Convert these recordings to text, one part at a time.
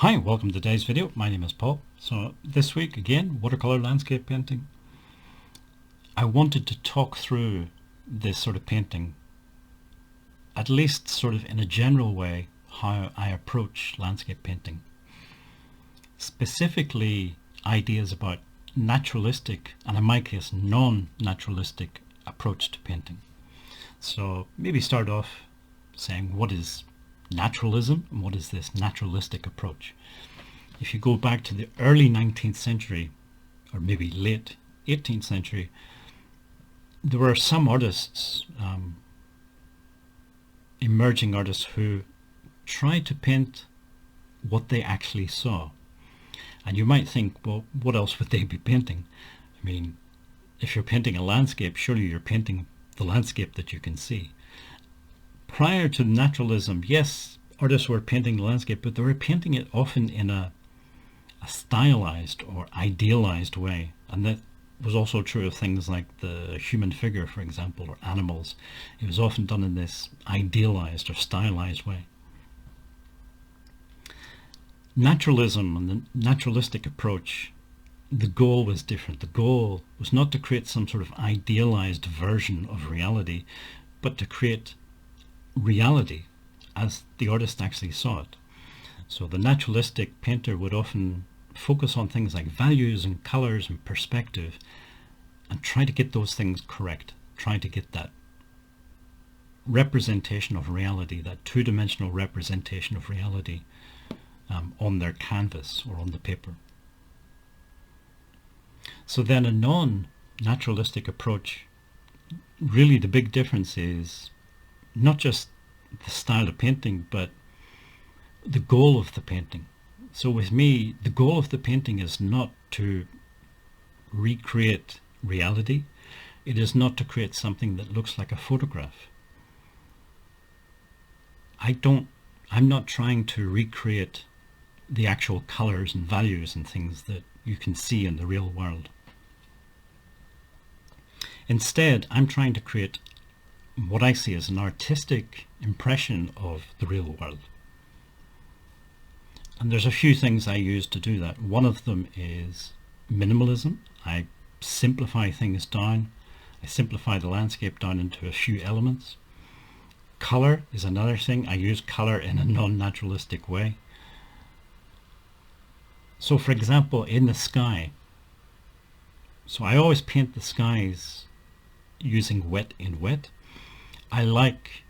Hi, welcome to today's video. My name is Paul. So this week again, watercolor landscape painting. I wanted to talk through this sort of painting, at least sort of in a general way, how I approach landscape painting. Specifically, ideas about naturalistic, and in my case, non-naturalistic approach to painting. So maybe start off saying what is naturalism and what is this naturalistic approach. If you go back to the early 19th century or maybe late 18th century, there were some artists, emerging artists, who tried to paint what they actually saw. And you might think, well, what else would they be painting? I mean, if you're painting a landscape, surely you're painting the landscape that you can see. Prior to naturalism, yes, artists were painting the landscape, but they were painting it often in a stylized or idealized way. And that was also true of things like the human figure, for example, or animals. It was often done in this idealized or stylized way. Naturalism and the naturalistic approach, the goal was different. The goal was not to create some sort of idealized version of reality, but to create reality as the artist actually saw it. So the naturalistic painter would often focus on things like values and colors and perspective and try to get those things correct, try to get that representation of reality, that two-dimensional representation of reality on their canvas or on the paper. So then a non-naturalistic approach, really the big difference is not just the style of painting, but the goal of the painting. So with me, the goal of the painting is not to recreate reality. It is not to create something that looks like a photograph. I'm not trying to recreate the actual colors and values and things that you can see in the real world. Instead, I'm trying to create what I see as an artistic impression of the real world. And there's a few things I use to do that. One of them is minimalism. I simplify things down. I simplify the landscape down into a few elements. Color is another thing. I use color in a non-naturalistic way. So for example, in the sky, so I always paint the skies using wet in wet. I like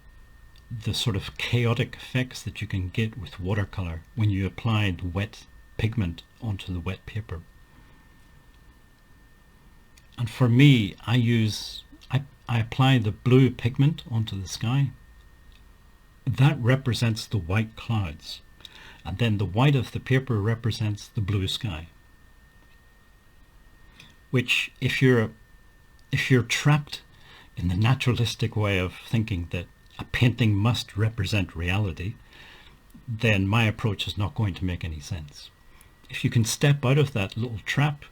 the sort of chaotic effects that you can get with watercolor when you applied wet pigment onto the wet paper. And for me, I apply the blue pigment onto the sky. That represents the white clouds. And then the white of the paper represents the blue sky. Which, if you're trapped in the naturalistic way of thinking that a painting must represent reality, then my approach is not going to make any sense. If you can step out of that little trap,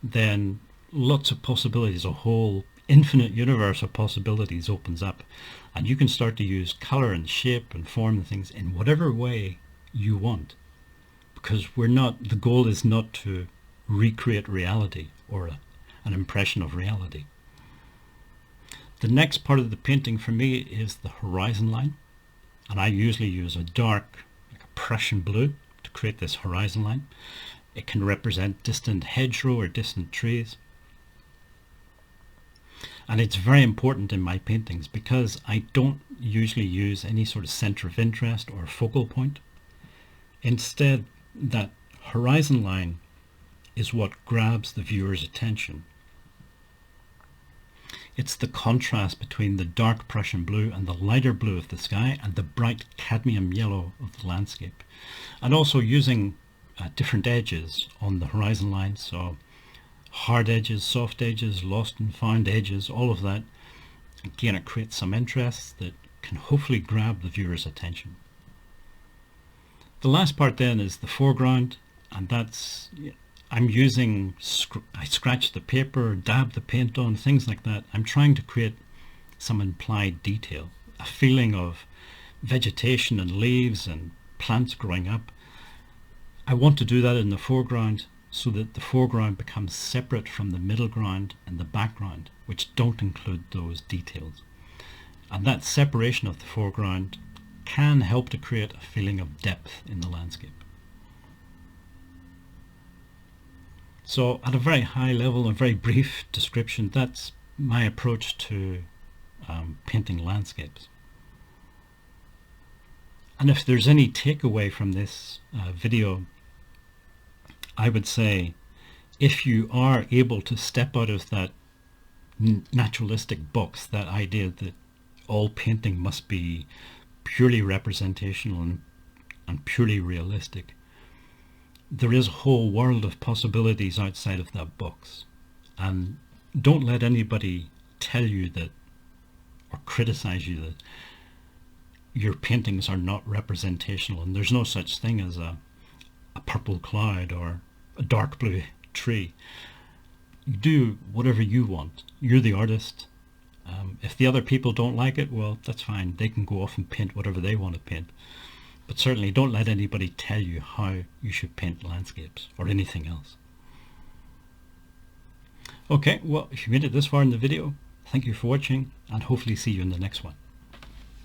then lots of possibilities, a whole infinite universe of possibilities opens up, and you can start to use color and shape and form and things in whatever way you want, because the goal is not to recreate reality or an impression of reality. The next part of the painting for me is the horizon line, and I usually use a dark, like a Prussian blue, to create this horizon line. It can represent distant hedgerow or distant trees. And it's very important in my paintings because I don't usually use any sort of center of interest or focal point. Instead, that horizon line is what grabs the viewer's attention. It's the contrast between the dark Prussian blue and the lighter blue of the sky and the bright cadmium yellow of the landscape. And also using different edges on the horizon line, so hard edges, soft edges, lost and found edges, all of that. Again, it creates some interest that can hopefully grab the viewer's attention. The last part then is the foreground, and that's, I scratch the paper, dab the paint on, things like that. I'm trying to create some implied detail, a feeling of vegetation and leaves and plants growing up. I want to do that in the foreground so that the foreground becomes separate from the middle ground and the background, which don't include those details. And that separation of the foreground can help to create a feeling of depth in the landscape. So at a very high level, a very brief description, that's my approach to painting landscapes. And if there's any takeaway from this video, I would say if you are able to step out of that naturalistic box, that idea that all painting must be purely representational and purely realistic, there is a whole world of possibilities outside of that box. And don't let anybody tell you that or criticize you that your paintings are not representational and there's no such thing as a purple cloud or a dark blue tree. You do whatever you want. You're the artist. If the other people don't like it, well, that's fine. They can go off and paint whatever they want to paint. But certainly don't let anybody tell you how you should paint landscapes or anything else. Okay, well, if you made it this far in the video, thank you for watching and hopefully see you in the next one.